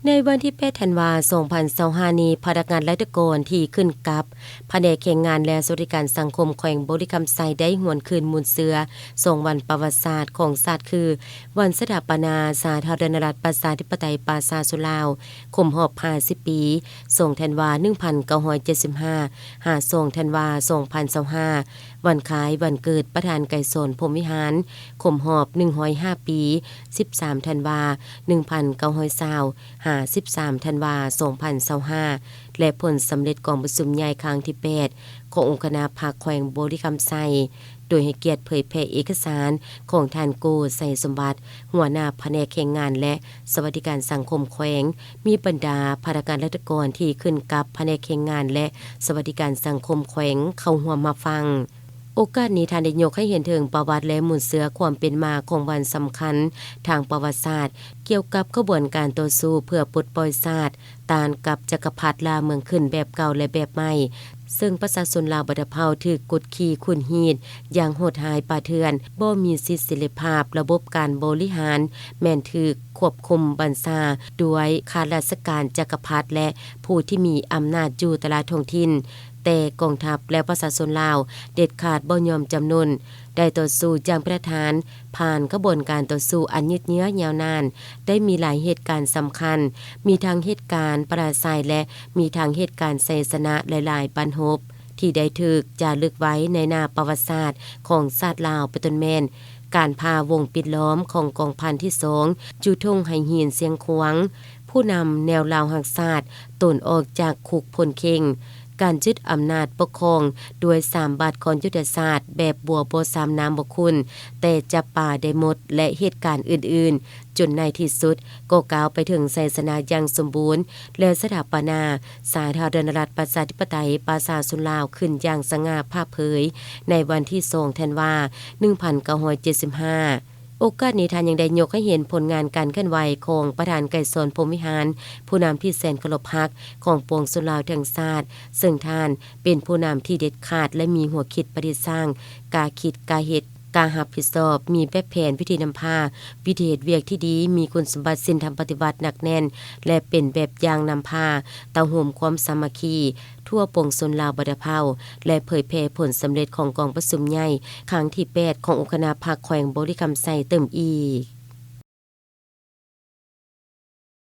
ในวันที่8ธันวาคม2025นี้พนักงานราชการที่ขึ้นกับแผนกแรงงานและสวัสดิการสังคมแขวงบริคำไซได้หวนคืนมูลเสือส่งวันประวัติศาสตร์ของชาติคือวันสถาปนาสาธารณรัฐประชาธิปไตยประชาชนลาวครบรอบ50ปีส่งธันวา1975หาส่งธันวา2025วันคล้ายวันเกิดประธานไกรสนพรหมวิหารครบรอบ105ปี13ธันวา1920 13ธันวา2025และผลสำเร็จกองประชุมใหญ่ครั้งที่8ขององค์คณะภาคแขวงบริคำไซโดยให้เกียรติเผยแพร่เอกสารของท่านโกไสสมบัติหัวหน้าแผนกแรงงานและสวัสดิการสังคมแขวงมีบรรดาพนักงานราชการที่ขึ้นกับแผนกแรงงานและสวัสดิการสังคมแขวงเข้าร่วมมาฟังโอกาสนี้ท่านได้ยกให้เห็นถึงประวัติและมูลเสือความเป็นมาของวันสำคัญทางประวัติศาสตร์เกี่ยวกับกระบวนการต่อสู้เพื่อปลดปล่อยชาติต้านกับจักรพรรดิลาวเมืองขึ้นแบบเก่าและแบบใหม่ซึ่งประชาชนลาวบัดเภาถูกกดขี่ขุนหีดอย่างโหดหายป่าเถื่อนบ่มีสิทธิเสรีภาพระบบการบริหารแม่นถูกควบคุมบัญชาด้วยข้าราชการจักรพรรดิและผู้ที่มีอำนาจอยู่แต่ละท้องถิ่นแต่กองทัพและประชาชนลาวเด็ดขาดบ่ยอมจำนนได้ต่อสู้อย่างประธานผ่านกระบวนการต่อสู้อันยืดเยื้อยาวนานได้มีหลายเหตุการณ์สำคัญมีทั้งเหตุการณ์ปราศัยและมีทั้งเหตุการณ์ไสยชนะหลายๆปัญหบที่ได้ถูกจารึกไว้ในหน้าประวัติศาสตร์ของชาติลาวเป็นต้นแม่นการพาวงปิดล้อมของกองพันที่2จุทุ่งไหหินเสียงขวางผู้นำแนวลาวหักชาติตนออกจากคุกพลเข่งการยึดอำนาจปกครองด้วย3บาทของยุทธศาสตร์แบบบัวโบสามน้ำบกคุณแต่จะป่าได้หมดและเหตุการณ์อื่นๆจนในที่สุดก็ก้าวไปถึงชัยชนะอย่างสมบูรณ์และสถาปนาสาธารณรัฐประชาธิปไตยประชาชนลาวขึ้นอย่างสง่าผ่าเผยในวันที่2ธันวาคม1975โอกาสนี้ท่านยังได้ยกให้เห็นผลงานการเคลื่อนไหวของประธานไกรสนพรหมวิหารผู้นำที่แสนเคารพรักของปวงชนลาวทั้งชาติซึ่งท่านเป็นผู้นำที่เด็ดขาดและมีหัวคิดประดิษฐ์สร้างกาคิดกาเฮ็ดการับผิดชอบมีแบบแผนวิธีนำพาวิธีเฮ็ดเวียกที่ดีมีคุณสมบัติศีลธรรมปฏิบัติหนักแน่นและเป็นแบบอย่างนำพาเต้าห่มความสามัคคีทั่วปวงชนลาวบัดเภาและเผยแพร่ผลสำเร็จของกองประชุมใหญ่ครั้งที่8ขององค์คณะภาคแขวงบริคำไซเติมอีก